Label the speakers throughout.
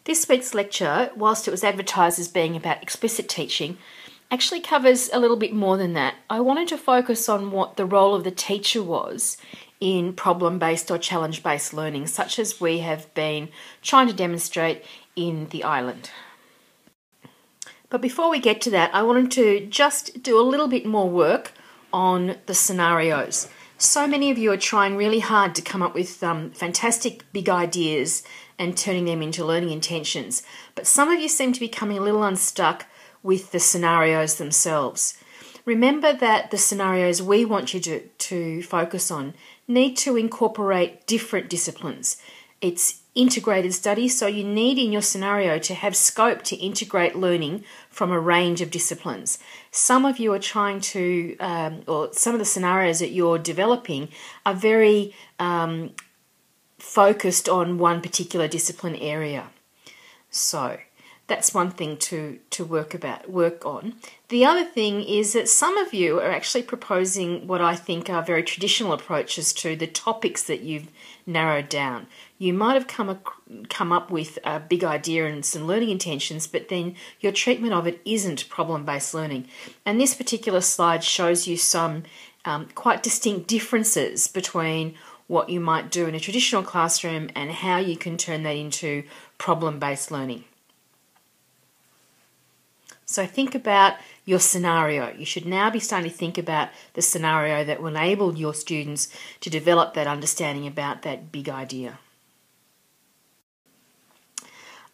Speaker 1: This week's lecture, whilst it was advertised as being about explicit teaching, actually covers a little bit more than that. I wanted to focus on what the role of the teacher was in problem-based or challenge-based learning, such as we have been trying to demonstrate in the island. But before we get to that, I wanted to just do a little bit more work on the scenarios. So many of you are trying really hard to come up with fantastic big ideas and turning them into learning intentions. But some of you seem to be becoming a little unstuck with the scenarios themselves. Remember that the scenarios we want you to focus on need to incorporate different disciplines. It's integrated study, so you need in your scenario to have scope to integrate learning from a range of disciplines. Some of you are trying to, or some of the scenarios that you're developing are very focused on one particular discipline area. So that's one thing to work on. The other thing is that some of you are actually proposing what I think are very traditional approaches to the topics that you've narrowed down. You might have come up with a big idea and some learning intentions, but then your treatment of it isn't problem-based learning. And this particular slide shows you some quite distinct differences between what you might do in a traditional classroom and how you can turn that into problem-based learning. So think about your scenario. You should now be starting to think about the scenario that will enable your students to develop that understanding about that big idea.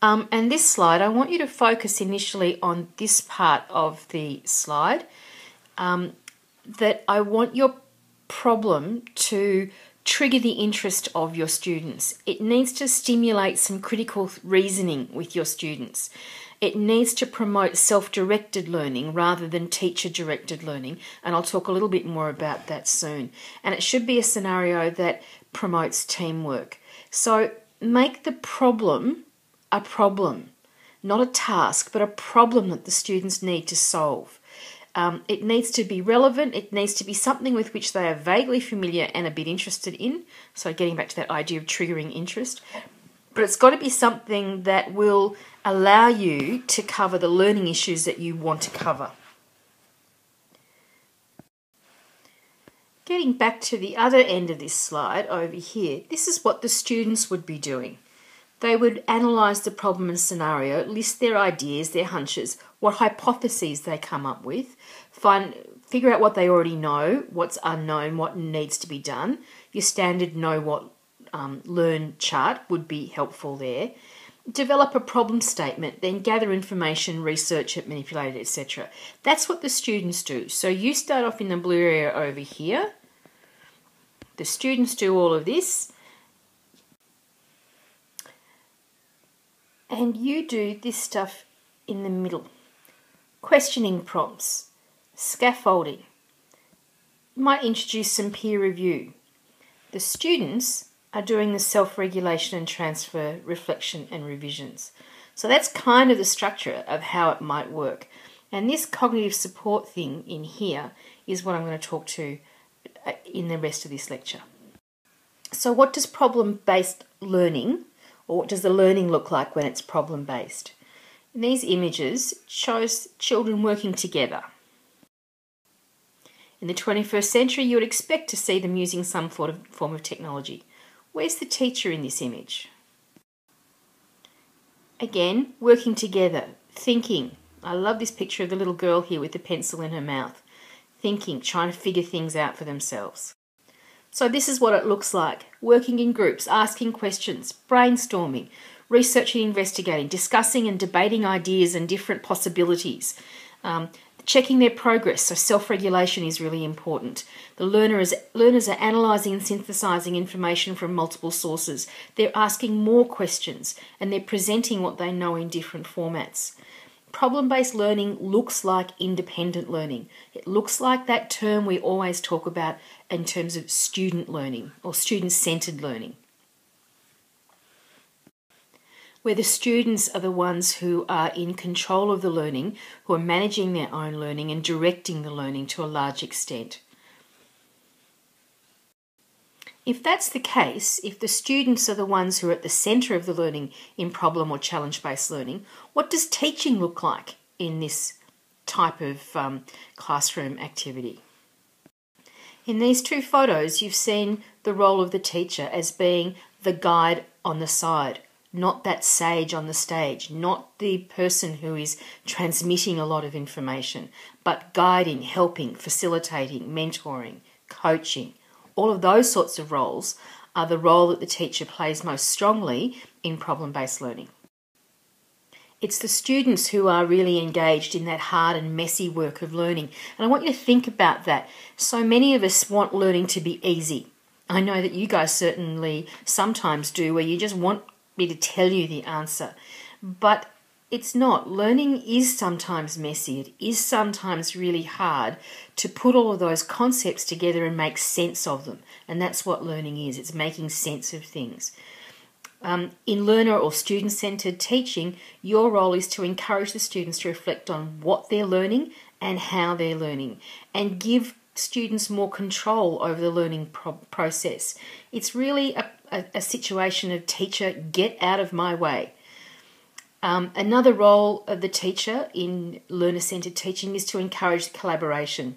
Speaker 1: And this slide, I want you to focus initially on this part of the slide, that I want your problem to trigger the interest of your students. It needs to stimulate some critical reasoning with your students. It needs to promote self-directed learning rather than teacher-directed learning, and I'll talk a little bit more about that soon. And it should be a scenario that promotes teamwork. So make the problem a problem, not a task, but a problem that the students need to solve. It needs to be relevant, it needs to be something with which they are vaguely familiar and a bit interested in, so getting back to that idea of triggering interest. But it's got to be something that will allow you to cover the learning issues that you want to cover. Getting back to the other end of this slide over here, this is what the students would be doing. They would analyse the problem and scenario, list their ideas, their hunches, what hypotheses they come up with, figure out what they already know, what's unknown, what needs to be done. Your standard know what learn chart would be helpful there. Develop a problem statement, then gather information, research it, manipulate it, etc. That's what the students do. So you start off in the blue area over here. The students do all of this. And you do this stuff in the middle. Questioning prompts, scaffolding. You might introduce some peer review. The students are doing the self-regulation and transfer, reflection and revisions. So that's kind of the structure of how it might work. And this cognitive support thing in here is what I'm going to talk to in the rest of this lecture. So what does problem-based learning, or what does the learning look like when it's problem-based? In these images, it shows children working together. In the 21st century, you would expect to see them using some form of technology. Where's the teacher in this image? Again, working together, thinking. I love this picture of the little girl here with the pencil in her mouth. Thinking, trying to figure things out for themselves. So this is what it looks like. Working in groups, asking questions, brainstorming, researching, investigating, discussing and debating ideas and different possibilities. Checking their progress, so self-regulation is really important. The learners are analysing and synthesising information from multiple sources. They're asking more questions and they're presenting what they know in different formats. Problem-based learning looks like independent learning. It looks like that term we always talk about in terms of student learning or student-centred learning, where the students are the ones who are in control of the learning, who are managing their own learning and directing the learning to a large extent. If that's the case, if the students are the ones who are at the centre of the learning in problem or challenge-based learning, what does teaching look like in this type of classroom activity? In these two photos, you've seen the role of the teacher as being the guide on the side, not that sage on the stage, not the person who is transmitting a lot of information, but guiding, helping, facilitating, mentoring, coaching. All of those sorts of roles are the role that the teacher plays most strongly in problem-based learning. It's the students who are really engaged in that hard and messy work of learning. And I want you to think about that. So many of us want learning to be easy. I know that you guys certainly sometimes do, where you just want me to tell you the answer. But it's not. Learning is sometimes messy. It is sometimes really hard to put all of those concepts together and make sense of them. And that's what learning is. It's making sense of things. In learner or student-centred teaching, your role is to encourage the students to reflect on what they're learning and how they're learning, and give students more control over the learning process. It's really a situation of teacher, get out of my way. Another role of the teacher in learner-centred teaching is to encourage collaboration.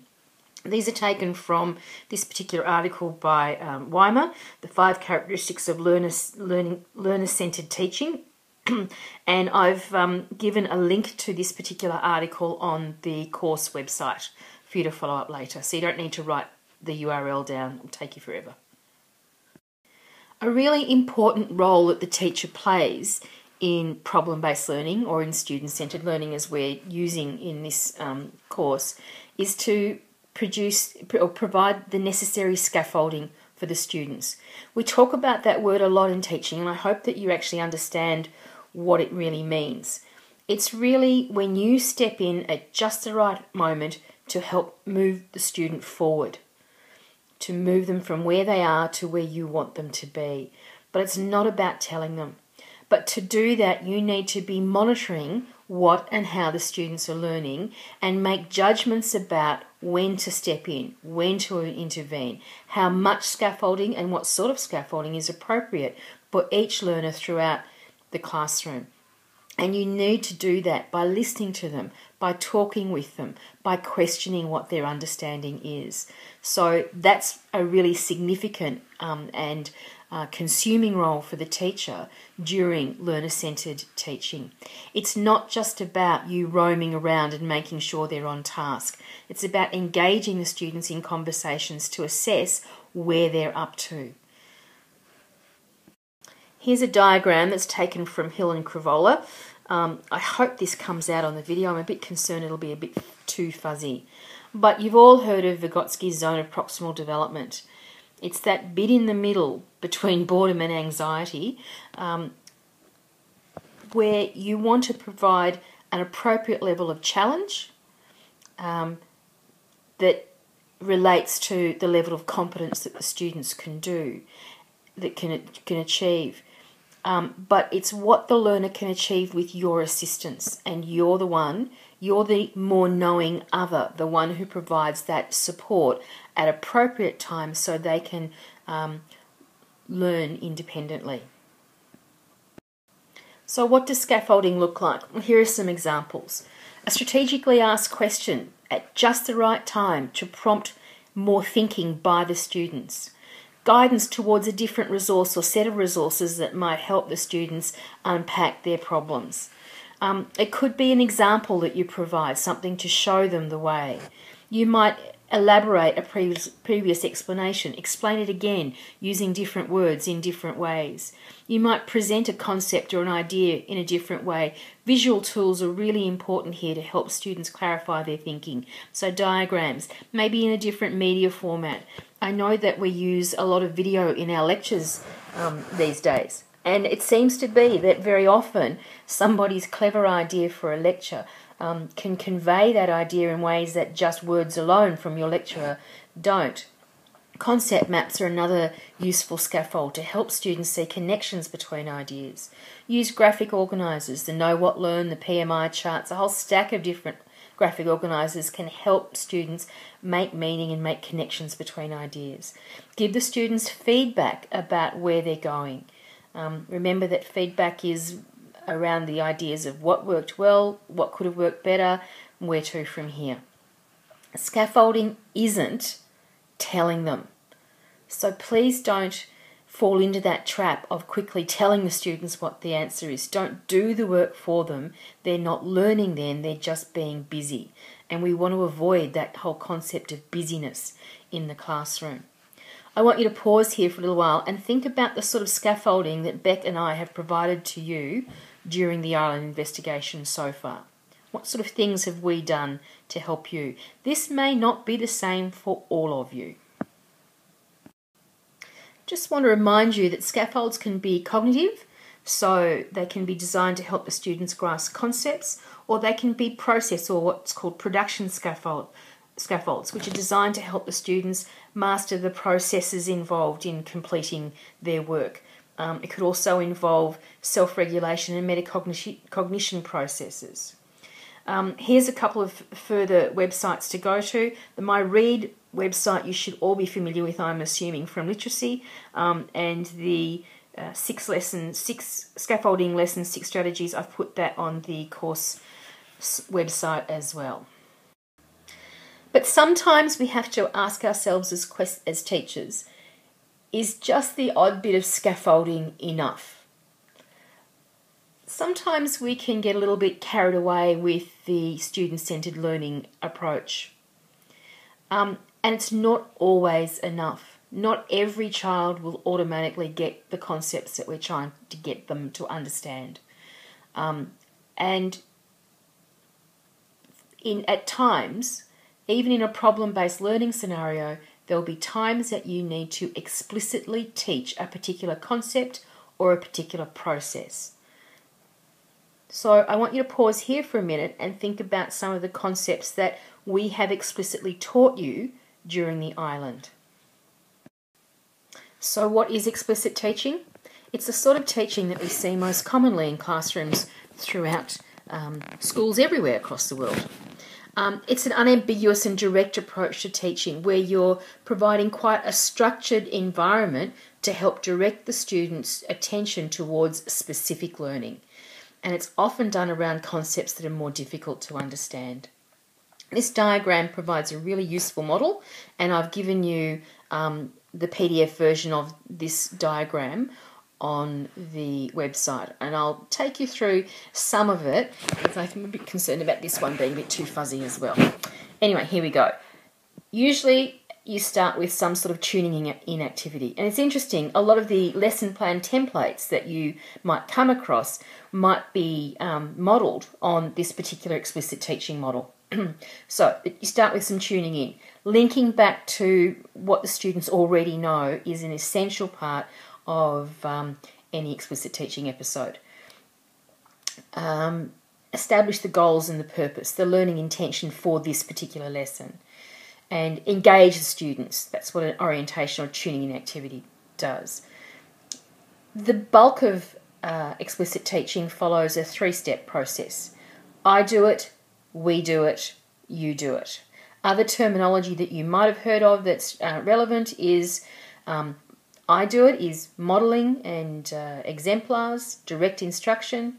Speaker 1: These are taken from this particular article by Weimer, The 5 Characteristics of Learner-Centred Teaching. And I've given a link to this particular article on the course website for you to follow up later. So you don't need to write the URL down. It'll take you forever. A really important role that the teacher plays in problem-based learning, or in student-centred learning as we're using in this course, is to produce or provide the necessary scaffolding for the students. We talk about that word a lot in teaching, and I hope that you actually understand what it really means. It's really when you step in at just the right moment to help move the student forward, to move them from where they are to where you want them to be. But it's not about telling them. But to do that, you need to be monitoring what and how the students are learning and make judgments about when to step in, when to intervene, how much scaffolding and what sort of scaffolding is appropriate for each learner throughout the classroom. And you need to do that by listening to them, by talking with them, by questioning what their understanding is. So that's a really significant and consuming role for the teacher during learner-centred teaching. It's not just about you roaming around and making sure they're on task. It's about engaging the students in conversations to assess where they're up to. Here's a diagram that's taken from Hill and Crivola. I hope this comes out on the video. I'm a bit concerned it'll be a bit too fuzzy. But you've all heard of Vygotsky's zone of proximal development. It's that bit in the middle between boredom and anxiety where you want to provide an appropriate level of challenge that relates to the level of competence that the students can do, that can achieve. But it's what the learner can achieve with your assistance, and you're the more knowing other, the one who provides that support at appropriate times so they can learn independently. So what does scaffolding look like? Well, here are some examples. A strategically asked question at just the right time to prompt more thinking by the students. Guidance towards a different resource or set of resources that might help the students unpack their problems. It could be an example that you provide, something to show them the way. You might elaborate a previous explanation, explain it again using different words in different ways. You might present a concept or an idea in a different way. Visual tools are really important here to help students clarify their thinking. So diagrams, maybe in a different media format. I know that we use a lot of video in our lectures these days, and it seems to be that very often somebody's clever idea for a lecture can convey that idea in ways that just words alone from your lecturer don't. Concept maps are another useful scaffold to help students see connections between ideas. Use graphic organisers, the Know What Learn, the PMI charts, a whole stack of different graphic organisers can help students make meaning and make connections between ideas. Give the students feedback about where they're going. Remember that feedback is around the ideas of what worked well, what could have worked better, where to from here. Scaffolding isn't telling them. So please don't fall into that trap of quickly telling the students what the answer is. Don't do the work for them. They're not learning then, they're just being busy. And we want to avoid that whole concept of busyness in the classroom. I want you to pause here for a little while and think about the sort of scaffolding that Beck and I have provided to you during the Island investigation so far. What sort of things have we done to help you? This may not be the same for all of you. Just want to remind you that scaffolds can be cognitive, so they can be designed to help the students grasp concepts, or they can be process or what's called production scaffolds, which are designed to help the students master the processes involved in completing their work. It could also involve self-regulation and metacognition processes. Here's a couple of further websites to go to. The My Read website you should all be familiar with, I'm assuming, from literacy, and the 6 scaffolding lessons, 6 strategies. I've put that on the course website as well. But sometimes we have to ask ourselves as teachers, is just the odd bit of scaffolding enough? Sometimes we can get a little bit carried away with the student-centred learning approach. And it's not always enough. Not every child will automatically get the concepts that we're trying to get them to understand. And at times, even in a problem-based learning scenario, there'll be times that you need to explicitly teach a particular concept or a particular process. So I want you to pause here for a minute and think about some of the concepts that we have explicitly taught you during the island. So what is explicit teaching? It's the sort of teaching that we see most commonly in classrooms throughout schools everywhere across the world. It's an unambiguous and direct approach to teaching where you're providing quite a structured environment to help direct the students' attention towards specific learning. And it's often done around concepts that are more difficult to understand. This diagram provides a really useful model, and I've given you the PDF version of this diagram on the website, and I'll take you through some of it because I'm a bit concerned about this one being a bit too fuzzy as well. Anyway, here we go. Usually you start with some sort of tuning in activity, and it's interesting, a lot of the lesson plan templates that you might come across might be modelled on this particular explicit teaching model. So you start with some tuning in. Linking back to what the students already know is an essential part of any explicit teaching episode. Establish the goals and the purpose, the learning intention for this particular lesson, and engage the students. That's what an orientation or tuning in activity does. The bulk of explicit teaching follows a 3-step process. I do it, we do it, you do it. Other terminology that you might have heard of that's relevant is I do it is modelling and exemplars, direct instruction.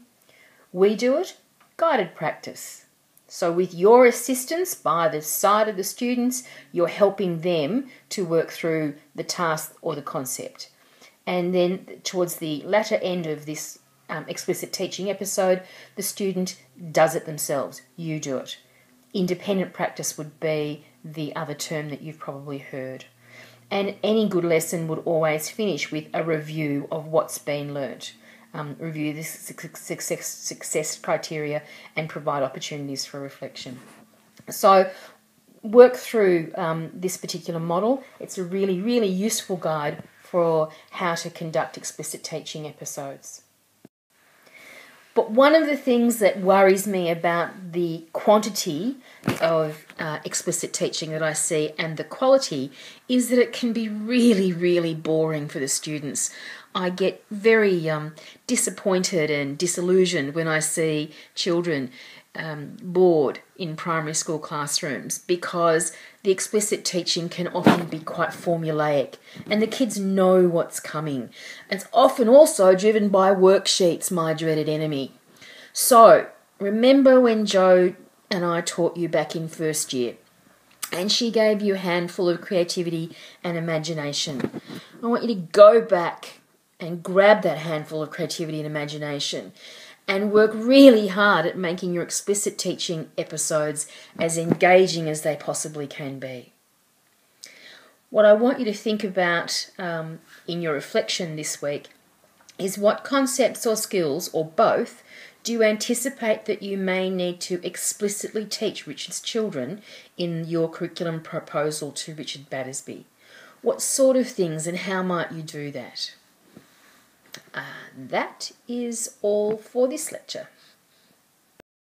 Speaker 1: We do it, guided practice. So with your assistance by the side of the students, you're helping them to work through the task or the concept. And then towards the latter end of this explicit teaching episode, the student does it themselves. You do it. Independent practice would be the other term that you've probably heard. And any good lesson would always finish with a review of what's been learnt. Review the success criteria and provide opportunities for reflection. So work through this particular model. It's a really, really useful guide for how to conduct explicit teaching episodes. But one of the things that worries me about the quantity of explicit teaching that I see and the quality is that it can be really, really boring for the students. I get very disappointed and disillusioned when I see children bored in primary school classrooms because the explicit teaching can often be quite formulaic and the kids know what's coming. It's often also driven by worksheets, my dreaded enemy. So remember when Jo and I taught you back in first year and she gave you a handful of creativity and imagination? I want you to go back and grab that handful of creativity and imagination and work really hard at making your explicit teaching episodes as engaging as they possibly can be. What I want you to think about in your reflection this week is what concepts or skills, or both, do you anticipate that you may need to explicitly teach Richard's children in your curriculum proposal to Richard Battersby? What sort of things and how might you do that? That is all for this lecture.